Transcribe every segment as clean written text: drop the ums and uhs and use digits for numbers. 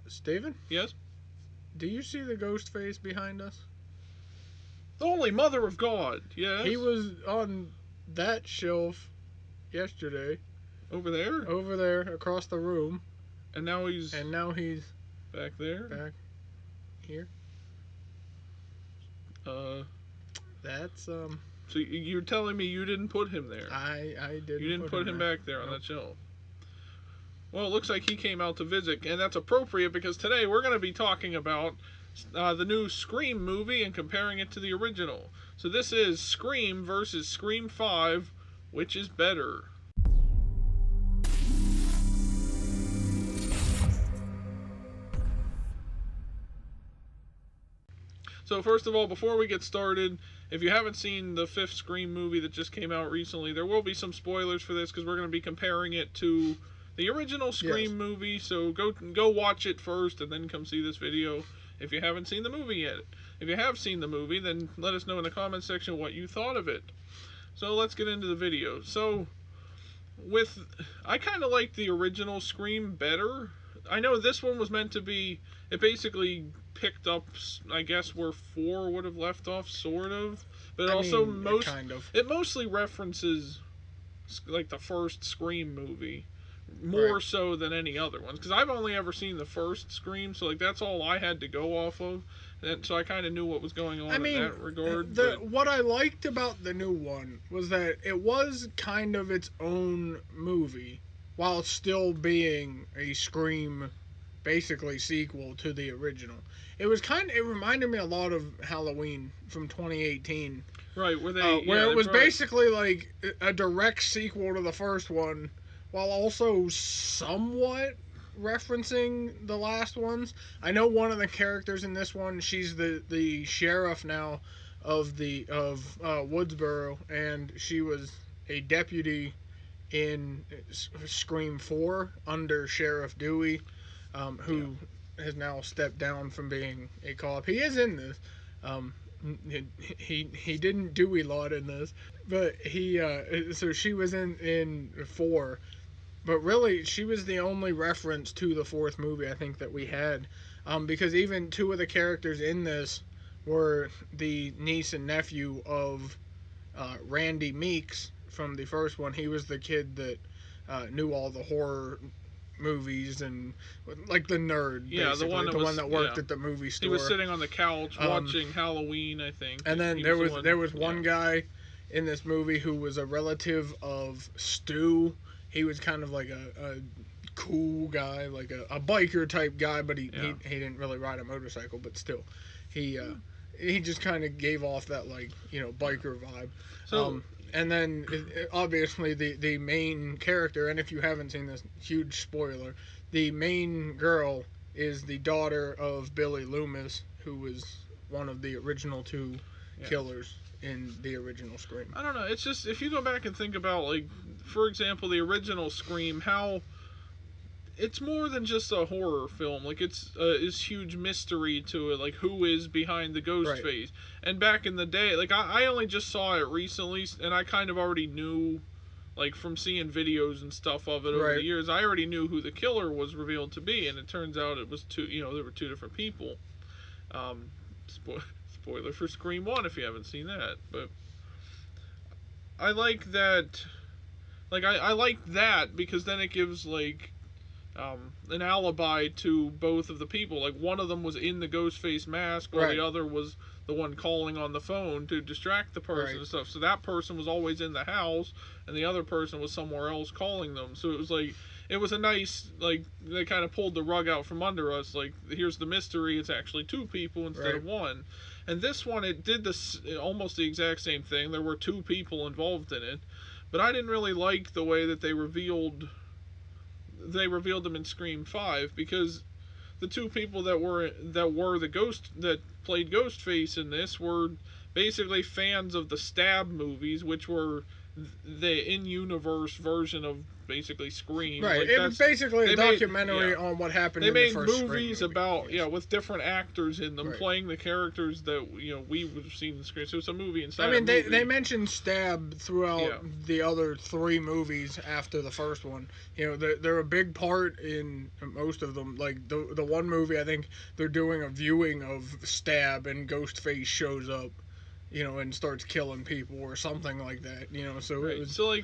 Steven, Yes? do you see the ghost face behind us? The Holy Mother of God, yes. He was on that shelf yesterday. Over there? Over there, across the room. And now he's back there? Back here. That's, So you're telling me you didn't put him there? I didn't. You didn't put him there. back there on that shelf. Well, it looks like he came out to visit, and that's appropriate because today we're going to be talking about the new Scream movie and comparing it to the original. So this is Scream versus Scream 5, which is better? So first of all, before we get started, if you haven't seen the fifth Scream movie that just came out recently, there will be some spoilers for this because we're going to be comparing it to the original Scream movie. So go watch it first and then come see this video if you haven't seen the movie yet. If you have seen the movie, then let us know in the comments section what you thought of it. So let's get into the video. So I kind of like the original Scream better. I know this one was meant to be, it basically picked up, I guess, where 4 would have left off, sort of. But it mostly references like the first Scream movie more so than any other ones, because I've only ever seen the first Scream, so like that's all I had to go off of, and so I kind of knew what was going on in that regard. What I liked about the new one was that it was kind of its own movie while still being a Scream basically sequel to the original. It reminded me a lot of Halloween from 2018. Right, where it was basically like a direct sequel to the first one, while also somewhat referencing the last ones. I know one of the characters in this one, she's the sheriff now of Woodsboro, and she was a deputy in Scream 4 under Sheriff Dewey, who has now stepped down from being a cop. He is in this. He didn't do a lot in this, but so she was in 4. But really, she was the only reference to the fourth movie I think that we had, because even 2 of the characters in this were the niece and nephew of Randy Meeks from the first one. He was the kid that knew all the horror movies and like the nerd, basically. the one that worked at the movie store. He was sitting on the couch watching Halloween, I think. And then there was one guy in this movie who was a relative of Stu. He was kind of like a cool guy, like a biker type guy, but he didn't really ride a motorcycle, but still, he just kind of gave off that, like, biker vibe. So, and then obviously the main character, and if you haven't seen this, huge spoiler, the main girl is the daughter of Billy Loomis, who was one of the original 2 killers in the original Scream. I don't know. It's just, if you go back and think about, like, for example, the original Scream, how it's more than just a horror film. Like, it's huge mystery to it, like who is behind the ghost face. And back in the day, like I only just saw it recently, and I kind of already knew, like from seeing videos and stuff of it over the years, I already knew who the killer was revealed to be, and it turns out it was 2. There were 2 different people. Spoiler for Scream 1 if you haven't seen that, but I like that. Like I like that because then it gives like an alibi to both of the people. Like one of them was in the Ghostface mask, while the other was the one calling on the phone to distract the person and stuff. So that person was always in the house, and the other person was somewhere else calling them. So it was like, it was a nice, like, they kind of pulled the rug out from under us. Like, here's the mystery. It's actually 2 people instead of 1. And this one, it did this almost the exact same thing. There were 2 people involved in it, but I didn't really like the way that they revealed them in Scream 5, because the 2 people that were the ghost that played Ghostface in this were basically fans of the Stab movies, which were the in-universe version of basically Scream. Right, like it was basically a documentary on what happened in the first Scream movie. They made movies about, with different actors in them, right. playing the characters that, we would have seen in the Scream. So it's a movie inside I mean, a movie. they mentioned Stab throughout the other 3 movies after the first one. They're a big part in most of them. Like, the one movie, I think, they're doing a viewing of Stab and Ghostface shows up. And starts killing people or something like that, so right. It was... So,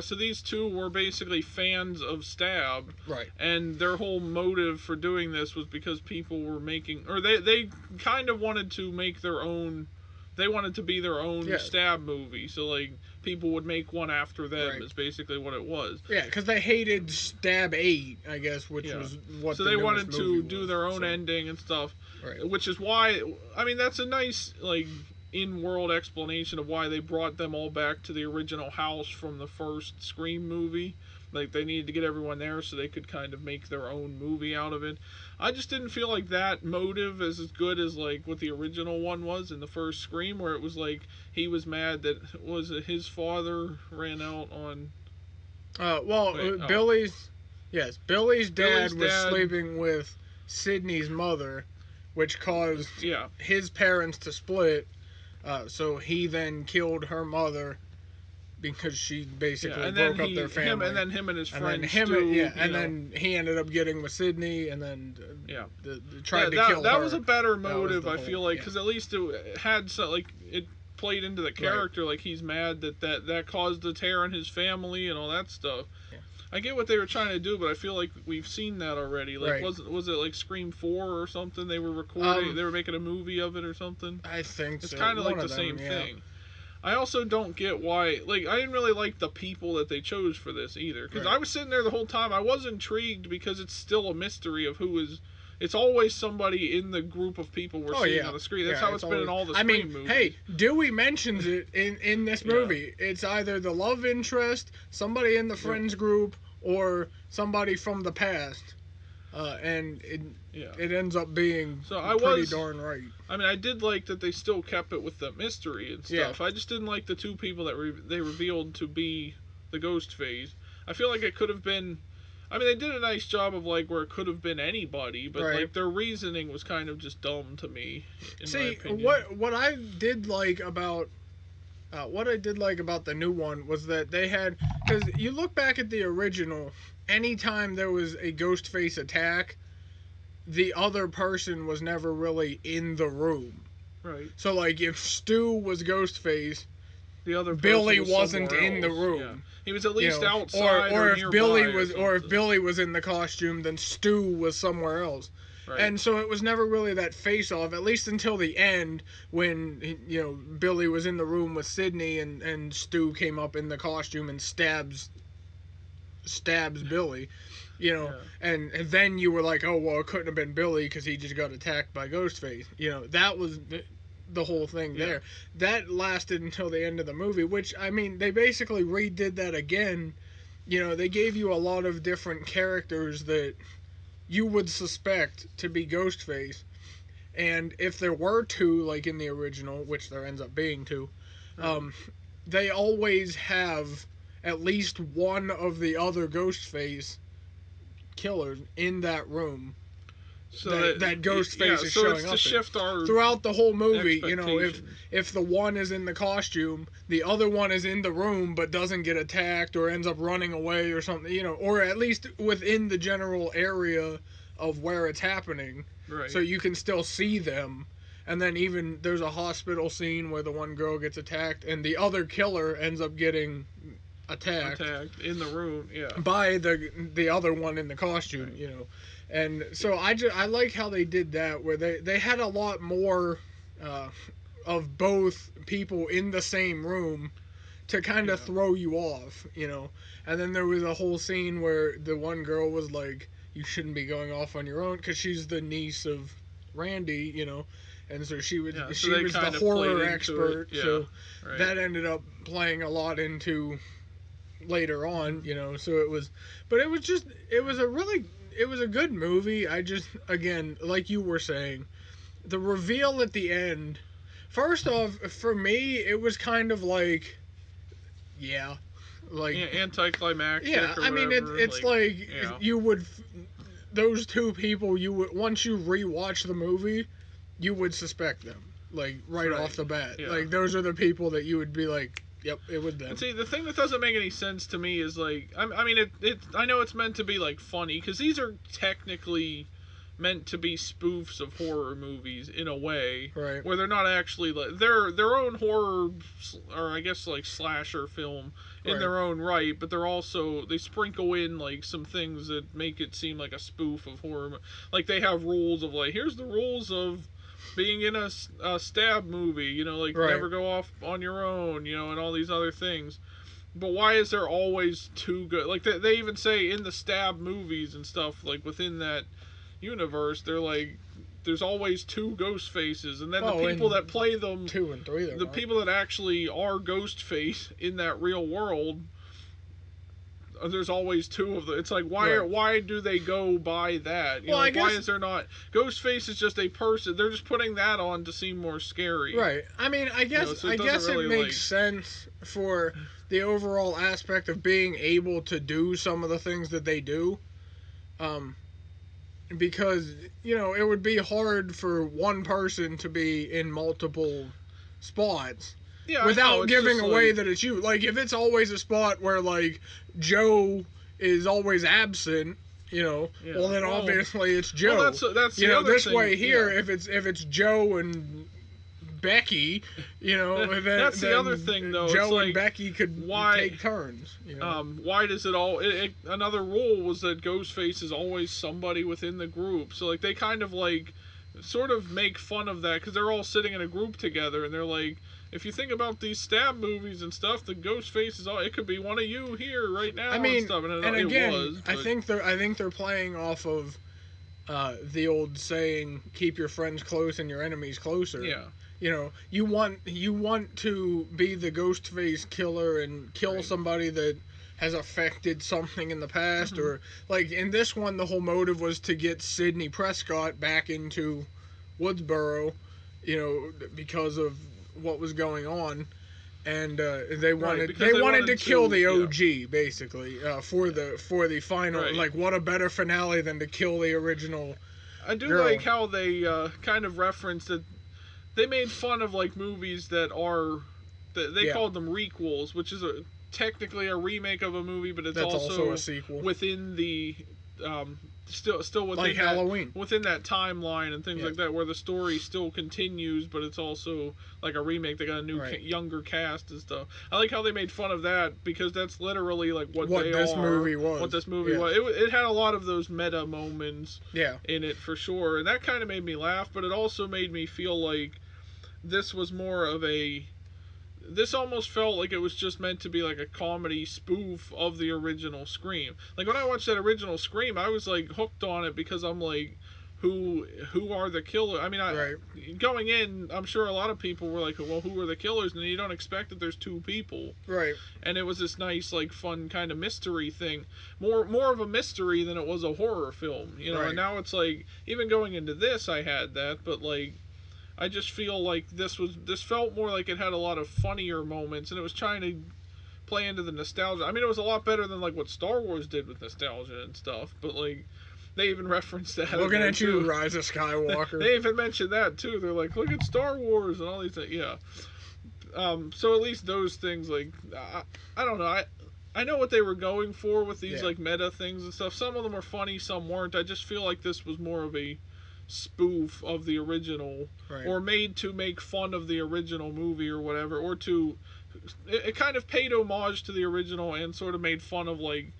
so these two were basically fans of Stab. Right. And their whole motive for doing this was because people were making, or they kind of wanted to make their own, they wanted to be their own Stab movie. So, people would make one after them is basically what it was. Yeah, because they hated Stab 8, I guess, which was what so the they wanted to do was, their own ending and stuff. Right. Which is why, that's a nice, in-world explanation of why they brought them all back to the original house from the first Scream movie. They needed to get everyone there so they could kind of make their own movie out of it. I just didn't feel like that motive is as good as what the original one was in the first Scream, where it was he was mad that his father ran out on. Billy's dad was sleeping with Sidney's mother, which caused his parents to split. So he then killed her mother because she basically broke up their family. And then him and his friends then he ended up getting with Sidney, and then tried to kill her. That was a better motive, I feel like, because at least it had it played into the character. Right. He's mad that caused a tear in his family and all that stuff. Yeah. I get what they were trying to do, but I feel like we've seen that already. Was it Scream 4 or something? They were recording. They were making a movie of it or something. I think it's kind of the same thing. I also don't get why. I didn't really like the people that they chose for this either. Because I was sitting there the whole time. I was intrigued because it's still a mystery of who is. It's always somebody in the group of people we're seeing on the screen. That's how it's been in all the Scream movies. Hey, Dewey mentions it in this movie. It's either the love interest, somebody in the friends group, or somebody from the past. And it ends up being pretty darn right. I mean, I did like that they still kept it with the mystery and stuff. Yeah. I just didn't like the 2 people that they revealed to be the Ghostface. I feel like it could have been... I mean, they did a nice job of where it could have been anybody, but their reasoning was kind of just dumb to me. In my opinion. what I did like about the new one was that they had, because you look back at the original, anytime there was a Ghostface attack, the other person was never really in the room. Right. So if Stu was Ghostface, the other Billy wasn't in the room. Yeah. He was at least outside or if Billy was in the costume, then Stu was somewhere else. Right. And so it was never really that face-off, at least until the end when Billy was in the room with Sidney and Stu came up in the costume and stabs Billy. And then you were like, oh well, it couldn't have been Billy because he just got attacked by Ghostface. That was the whole thing there. That lasted until the end of the movie, which, I mean, they basically redid that again. They gave you a lot of different characters that you would suspect to be Ghostface, and if there were 2 in the original, which there ends up being 2, they always have at least one of the other Ghostface killers in that room. So that Ghostface is showing up shift our throughout the whole movie. If the one is in the costume, the other one is in the room but doesn't get attacked or ends up running away or something. Or at least within the general area of where it's happening. Right. So you can still see them. And then even there's a hospital scene where the one girl gets attacked and the other killer ends up getting attacked in the room. Yeah. By the other one in the costume. Right. And so I like how they did that, where they had a lot more of both people in the same room to kind of throw you off, And then there was a whole scene where the one girl was like, you shouldn't be going off on your own, because she's the niece of Randy, And so she was the horror expert. That ended up playing a lot into later on, So it was a good movie. I just, again, like you were saying, the reveal at the end, First off, for me, it was kind of like, yeah, like anticlimactic. Yeah, or I mean, whatever, it's like yeah. you would, those two people, you would, once you rewatch the movie, you would suspect them, like, right off the bat. Yeah. Like, those are the people that you would be like, yep, it would them. And see, the thing that doesn't make any sense to me is, like, I mean, I know it's meant to be, like, funny, because these are technically meant to be spoofs of horror movies in a way, right? Where they're not actually, like, they're their own horror, or I guess, like, slasher film in their own right, but they're also, they sprinkle in, like, some things that make it seem like a spoof of horror. Like, they have rules of, like, here's the rules of being in a stab movie, you know, like, never go off on your own, you know, and all these other things. But why is there always two good, like, they even say in the stab movies and stuff, like, within that universe, they're like, there's always two ghost faces, and then the people that play them, 2 and 3, the people that actually are Ghostface in that real world, there's always two of them. It's like, why do they go by that? You know, like, why is there not, Ghostface is just a person, they're just putting that on to seem more scary. Right. I mean, I guess, you know, so it makes sense for the overall aspect of being able to do some of the things that they do. Because, you know, it would be hard for one person to be in multiple spots without giving away that it's you. Like, if it's always a spot where, like, Joe is always absent, you know, well, then obviously it's Joe. Well, that's you the know, other this thing, way here, if it's Joe and Becky, you know, that's the other thing, though. Joe and Becky could take turns. You know? Why does it all? Another rule was that Ghostface is always somebody within the group. So, like, they kind of, like, sort of make fun of that because they're all sitting in a group together, and they're like, if you think about these stab movies and stuff, the Ghostface is all. It could be one of you here right now. I mean, and stuff. And again, I think they're playing off of the old saying, "Keep your friends close and your enemies closer." Yeah. You know, you want to be the Ghostface killer and kill somebody that has affected something in the past, or like in this one, the whole motive was to get Sidney Prescott back into Woodsboro, you know, because of what was going on, and they wanted to kill the OG basically for the final. Like, what a better finale than to kill the original. I do like how they kind of referenced that. They made fun of, like, movies that are, they called them requels, which is technically a remake of a movie, but it's also a sequel within the still within like Halloween, within that timeline and things like that, where the story still continues, but it's also like a remake. They got a new younger cast and stuff. I like how they made fun of that because that's literally like what this movie was. What this movie was. It had a lot of those meta moments in it for sure, and that kind of made me laugh. But it also made me feel like this was more of a. This almost felt like it was just meant to be like a comedy spoof of the original Scream. Like, when I watched that original Scream, I was like hooked on it because I'm like, who are the killers? I mean, going in, I'm sure a lot of people were like, well, who are the killers? And you don't expect that there's two people. Right. And it was this nice, like, fun kind of mystery thing. More of a mystery than it was a horror film, you know? And now it's like, even going into this, I had that, but like, I just feel like this felt more like it had a lot of funnier moments, and it was trying to play into the nostalgia. I mean, it was a lot better than like what Star Wars did with nostalgia and stuff, but like they even referenced that. Looking at you, Rise of Skywalker. They even mentioned that too. They're like, look at Star Wars and all these things. Yeah. So at least those things, like, I don't know. I know what they were going for with these like meta things and stuff. Some of them are funny, some weren't. I just feel like this was more of a spoof of the original, or made to make fun of the original movie or whatever, or it kind of paid homage to the original and sort of made fun of like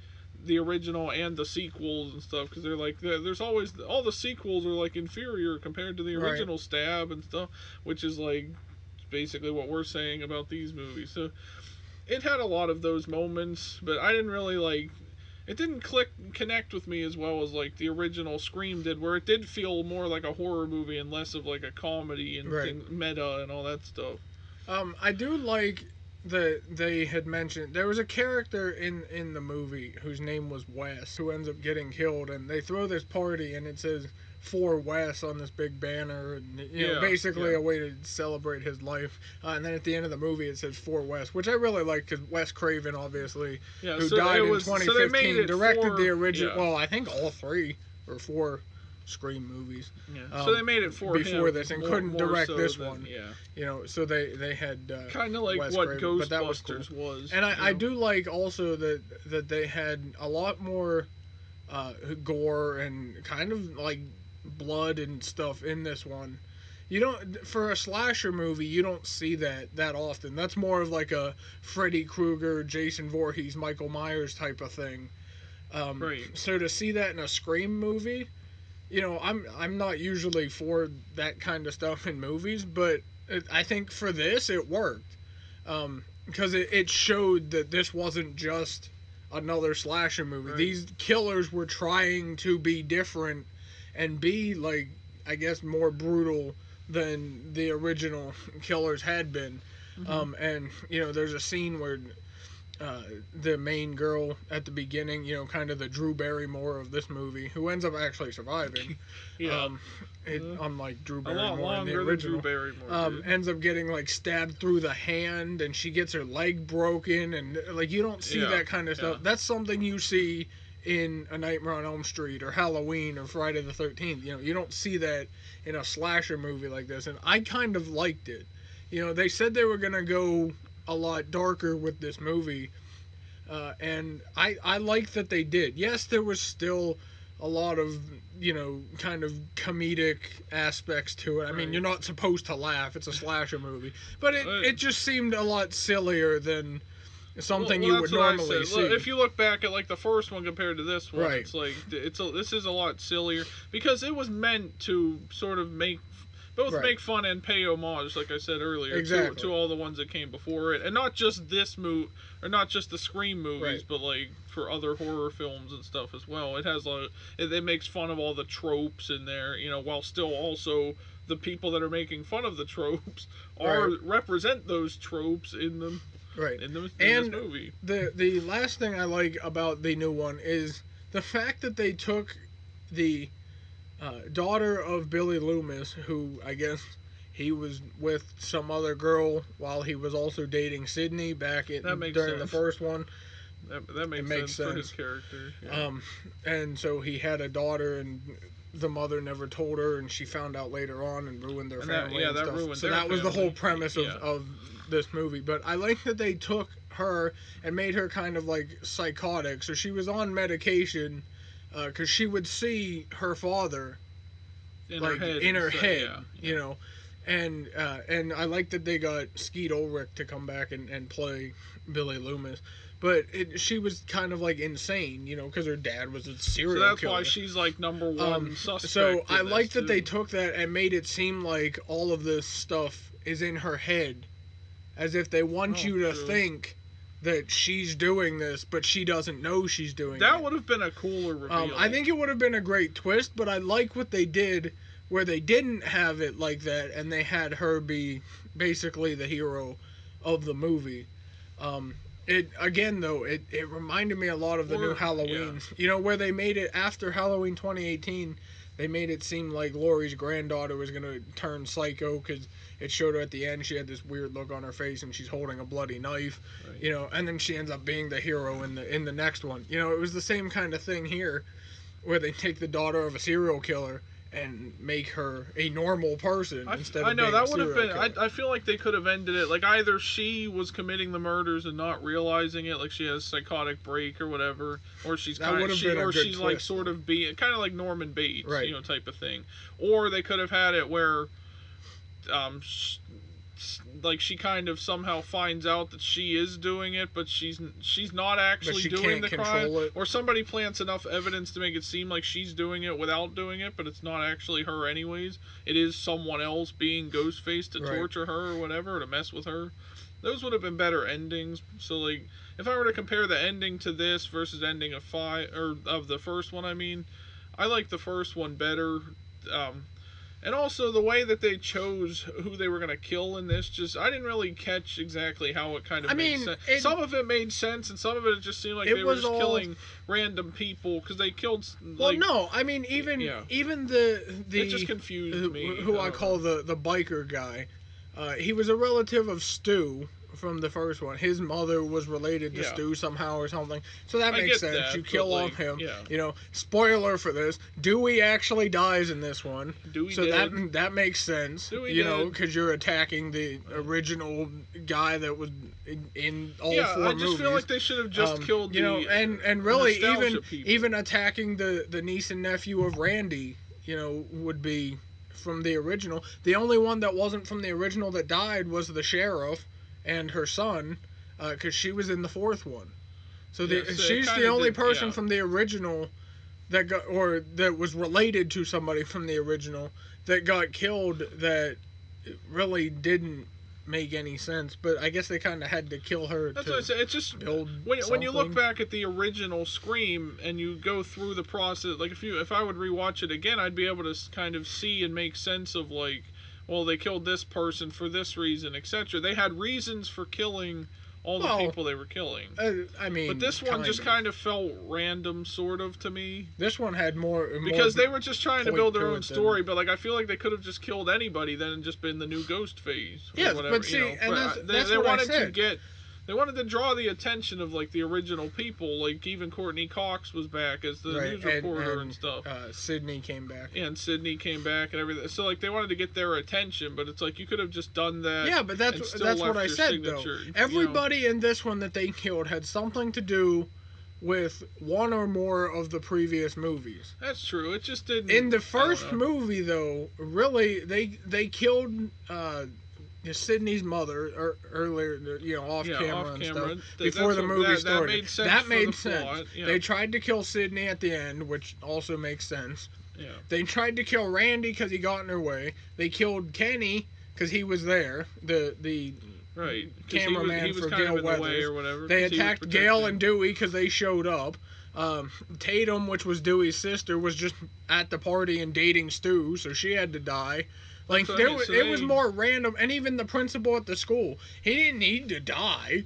the original and the sequels and stuff, because they're like, there's always, all the sequels are like inferior compared to the original Stab and stuff, which is like basically what we're saying about these movies. So it had a lot of those moments, but I didn't really like, it didn't connect with me as well as like the original Scream did, where it did feel more like a horror movie and less of like a comedy and meta and all that stuff. I do like that they had mentioned there was a character in the movie whose name was Wes who ends up getting killed, and they throw this party and it says for Wes on this big banner, and basically a way to celebrate his life. And then at the end of the movie it says for Wes, which I really like because Wes Craven, obviously, who died in 2015, directed the original. Well, I think all 3 or 4 Scream movies. Yeah. So they made it for before him, this and couldn't direct so this than, one. Yeah. So they had kind of like Wes what Craven, Ghostbusters was. And I do like also that they had a lot more gore and kind of like blood and stuff in this one. You don't, for a slasher movie, you don't see that often. That's more of like a Freddy Krueger, Jason Voorhees, Michael Myers type of thing. Right. So to see that in a Scream movie, I'm not usually for that kind of stuff in movies, but I think for this it worked, because it showed that this wasn't just another slasher movie. Right. These killers were trying to be different and be, like, I guess, more brutal than the original killers had been. Mm-hmm. And there's a scene where the main girl at the beginning, kind of the Drew Barrymore of this movie, who ends up actually surviving. Yeah. Unlike Drew a lot Barrymore in the longer original. than Drew Barrymore ends up getting like stabbed through the hand, and she gets her leg broken, and like you don't see that kind of stuff. That's something you see in A Nightmare on Elm Street or Halloween or Friday the 13th. You don't see that in a slasher movie like this, and I kind of liked it. They said they were gonna go a lot darker with this movie, and I like that they did. Yes, there was still a lot of kind of comedic aspects to it. I mean, you're not supposed to laugh, it's a slasher movie, but it just seemed a lot sillier than something you would normally see. Look, if you look back at like the first one compared to this one, it's like this is a lot sillier because it was meant to sort of make fun and pay homage, like I said earlier, to all the ones that came before it, and not just this movie, or not just the Scream movies, but like for other horror films and stuff as well. It has it makes fun of all the tropes in there, while still also the people that are making fun of the tropes represent those tropes in them. Right. In this movie. The last thing I like about the new one is the fact that they took the daughter of Billy Loomis, who I guess he was with some other girl while he was also dating Sydney during the first one. That makes sense for his character. Yeah. And so he had a daughter, and the mother never told her, and she found out later on and ruined their family. That ruined so that was the whole premise of this movie. But I like that they took her and made her kind of like psychotic. So she was on medication because she would see her father in her head, and I like that they got Skeet Ulrich to come back and play Billy Loomis. But she was kind of like insane, because her dad was a serial killer. So that's why she's like number one suspect. So I like that they took that and made it seem like all of this stuff is in her head, as if they want you to think that she's doing this, but she doesn't know she's doing it. That would have been a cooler reveal. I think it would have been a great twist, but I like what they did where they didn't have it like that, and they had her be basically the hero of the movie. It reminded me a lot of the new Halloween. Where they made it after Halloween 2018, they made it seem like Laurie's granddaughter was going to turn psycho because it showed her at the end. She had this weird look on her face and she's holding a bloody knife, and then she ends up being the hero in the next one. It was the same kind of thing here where they take the daughter of a serial killer and make her a normal person instead of being a serial killer. I feel like they could have ended it like either she was committing the murders and not realizing it, like she has psychotic break or whatever, or she's like sort of being kind of like Norman Bates, type of thing, or they could have had it where, like she kind of somehow finds out that she is doing it, but she's not actually doing the crime, or somebody plants enough evidence to make it seem like she's doing it without doing it, but it's not actually her anyways. It is someone else being Ghostface to torture her or whatever, or to mess with her. Those would have been better endings. So like, if I were to compare the ending to this versus ending of the first one, I like the first one better. And also the way that they chose who they were going to kill in this, just I didn't really catch exactly how it kind of made sense. Some of it made sense, and some of it just seemed like they were just killing random people because they killed. Well, no, I mean even the it just confused me. Who I call the biker guy, he was a relative of Stu from the first one. His mother was related to Stu somehow or something. So that makes sense. That, you kill off him. You know, spoiler for this, Dewey actually dies in this one. Dewey so did. that makes sense. Dewey you know, because you're attacking the original guy that was in all four movies. I just feel like they should have just killed you know, and really even attacking the niece and nephew of Randy, you know, would be from the original. The only one that wasn't from the original that died was the sheriff and her son, because she was in the fourth one. So she's the only person from the original that got, or that was related to somebody from the original that got killed. That really didn't make any sense. But I guess they kind of had to kill her. That's what I say. It's just when you look back at the original Scream and you go through the process, like if I would rewatch it again, I'd be able to kind of see and make sense of like, well, they killed this person for this reason, etc. They had reasons for killing all the people they were killing. I mean, but this one just kind of felt random, sort of, to me. This one had more because they were just trying to build their own story. But like, I feel like they could have just killed anybody then and just been the new Ghostface. Yes, whatever, but see, you know. and that's what I said. They wanted to draw the attention of like the original people, like even Courtney Cox was back as the news reporter and stuff. Sydney came back. And Sydney came back and everything. So like they wanted to get their attention, but it's like you could have just done that. Yeah, but that's what I said though. Everybody in this one that they killed had something to do with one or more of the previous movies. That's true. It just didn't. In the first movie though, really they killed Sydney's mother earlier, you know, off camera and stuff before the movie started. That made sense. Yeah. They tried to kill Sydney at the end, which also makes sense. Yeah. They tried to kill Randy because he got in their way. They killed Kenny because he was there. The cameraman for Gale Weathers. Or whatever, they attacked Gale and Dewey because they showed up. Tatum, which was Dewey's sister, was just at the party and dating Stu, so she had to die. Like it was more random, and even the principal at the school, he didn't need to die.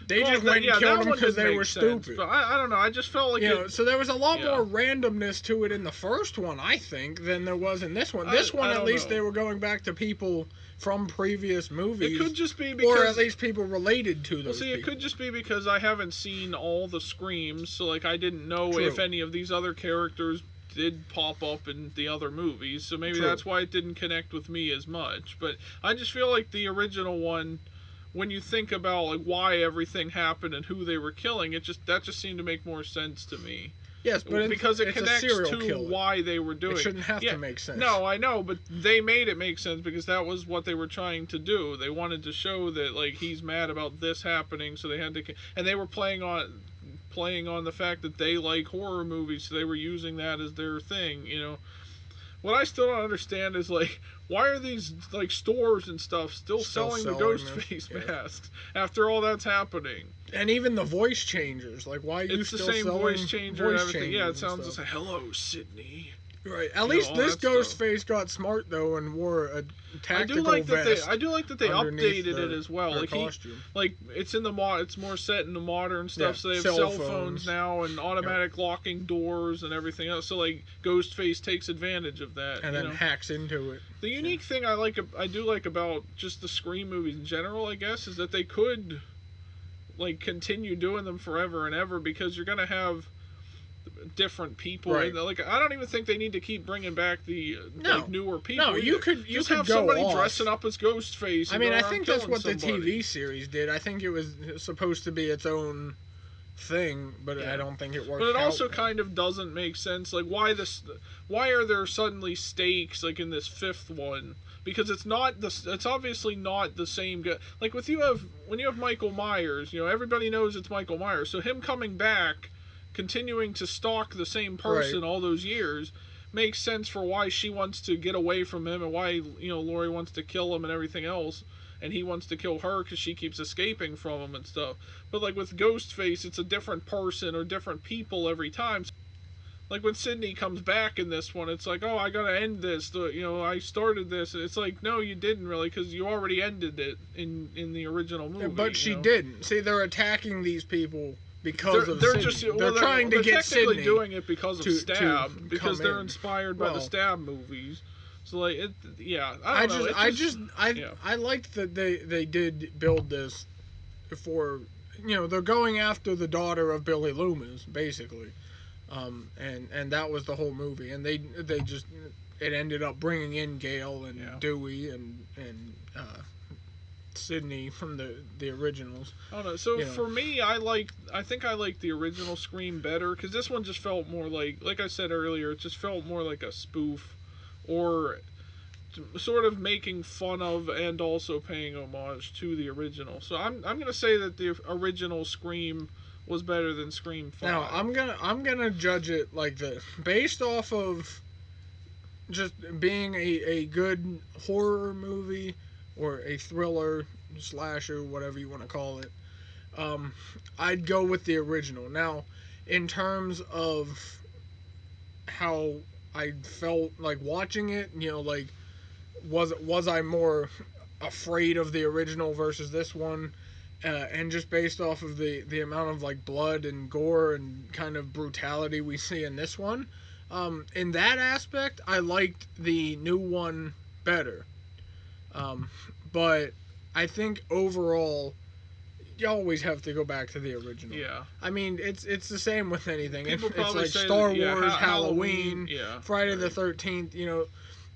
They just went and killed him because they were stupid. But I don't know. I just felt like so there was a lot more randomness to it in the first one, I think, than there was in this one. This one, at least, they were going back to people from previous movies. It could just be because, or at least people related to those. It could just be because I haven't seen all the Screams, so like I didn't know if any of these other characters did pop up in the other movies, so maybe that's why it didn't connect with me as much. But I just feel like the original one, when you think about like why everything happened and who they were killing, that just seemed to make more sense to me. Yes, but because it connects to why they were doing it. Shouldn't have to make sense. No, I know, but they made it make sense because that was what they were trying to do. They wanted to show that like he's mad about this happening, so they had to, and they were playing on the fact that they like horror movies, so they were using that as their thing, you know. What I still don't understand is like, why are these like stores and stuff still selling the Ghostface masks after all that's happening? And even the voice changers, like why are you still selling voice changer and everything? Yeah, it sounds just like, hello, Sydney. Right. At least this Ghostface got smart though and wore a tactical vest. I do like that they updated it as well. Like costume. It's in the it's more set in the modern stuff. So they have cell phones now and automatic locking doors and everything else. So like Ghostface takes advantage of that and then hacks into it. The unique thing I do like about just the Scream movies in general, I guess, is that they could like continue doing them forever and ever because you're gonna have different people, and like I don't even think they need to keep bringing back the like, newer people. No, you could have somebody dressing up as Ghostface. I mean, I think that's what the TV series did. I think it was supposed to be its own thing, but I don't think it worked. But it also kind of doesn't make sense. Like why are there suddenly stakes like in this fifth one? Because it's obviously not the same guy. Like when you have Michael Myers, you know, everybody knows it's Michael Myers. So him coming back, continuing to stalk the same person all those years, makes sense for why she wants to get away from him and why, you know, Laurie wants to kill him and everything else, and he wants to kill her because she keeps escaping from him and stuff. But like with Ghostface, it's a different person or different people every time. like when Sydney comes back in this one, it's like, oh, I gotta end this. I started this. It's like, no, you didn't really, because you already ended it in the original movie. But she didn't. See, they're attacking these people because of they're Sydney. just they're trying to get Sydney. They're doing it because of Stab, because they're inspired by the Stab movies. So like I liked that they did build this for, they're going after the daughter of Billy Loomis basically, and that was the whole movie, and they just, it ended up bringing in Gale and Dewey and Sydney from the originals. I don't know. So for me, I think I like the original Scream better, because this one just felt more like I said earlier, it just felt more like a spoof, or sort of making fun of and also paying homage to the original. So I'm gonna say that the original Scream was better than Scream 5. Now I'm gonna judge it like this, based off of just being a good horror movie, or a thriller, slasher, whatever you want to call it. I'd go with the original. Now, in terms of how I felt like watching it, like, was I more afraid of the original versus this one? And just based off of the amount of like blood and gore and kind of brutality we see in this one, in that aspect, I liked the new one better. But I think overall, you always have to go back to the original. Yeah. I mean, it's the same with anything. It's like say Star that, Wars, Halloween, Friday the right. 13th,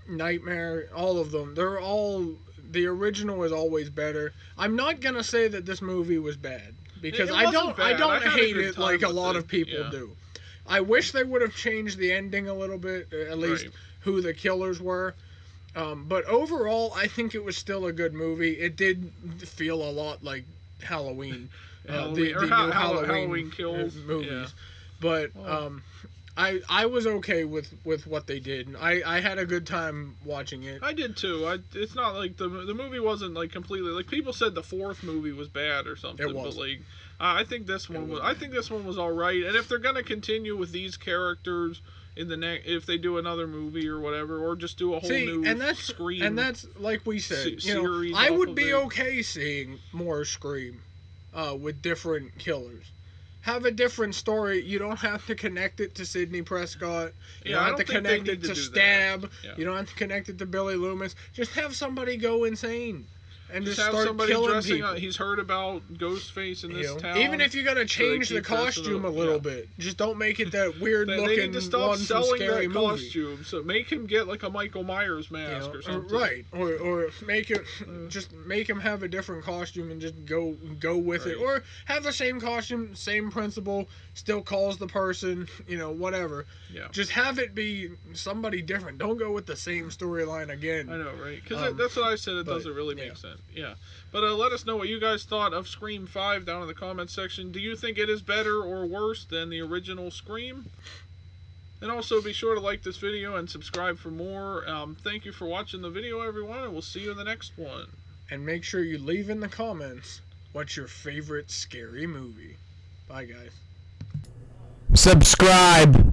Nightmare, all of them. They're all, the original is always better. I'm not gonna say that this movie was bad, because I don't hate it like a lot of people do. I wish they would have changed the ending a little bit, at least who the killers were. But overall, I think it was still a good movie. It did feel a lot like Halloween, the new Halloween Kills movies. Yeah. But I was okay with what they did. I had a good time watching it. I did too. It's not like the movie wasn't like completely, like people said the fourth movie was bad or something. It was. But like I think this one was. I think this one was all right. And if they're gonna continue with these characters in the next, if they do another movie or whatever, or just do a whole new Scream, and that's like we said, series, I would be okay seeing more Scream, with different killers. Have a different story. You don't have to connect it to Sidney Prescott. You don't have to connect it to Stab. You don't have to connect it to Billy Loomis. Just have somebody go insane. And just have start somebody killing dressing people. up. He's heard about Ghostface in this town. Even if you gotta change the costume a little bit, just don't make it that weird looking they need to stop one from selling Scary that Movie. costume. So make him get like a Michael Myers mask or something. Right, or make it just make him have a different costume and just go with it, or have the same costume, same principle, still calls the person, whatever. Yeah. Just have it be somebody different. Don't go with the same storyline again. I know, right? Because that's what I said. It doesn't really make sense. Yeah. But let us know what you guys thought of Scream 5 down in the comments section. Do you think it is better or worse than the original Scream? And also be sure to like this video and subscribe for more. Thank you for watching the video, everyone, and we'll see you in the next one. And make sure you leave in the comments what's your favorite scary movie. Bye, guys. Subscribe.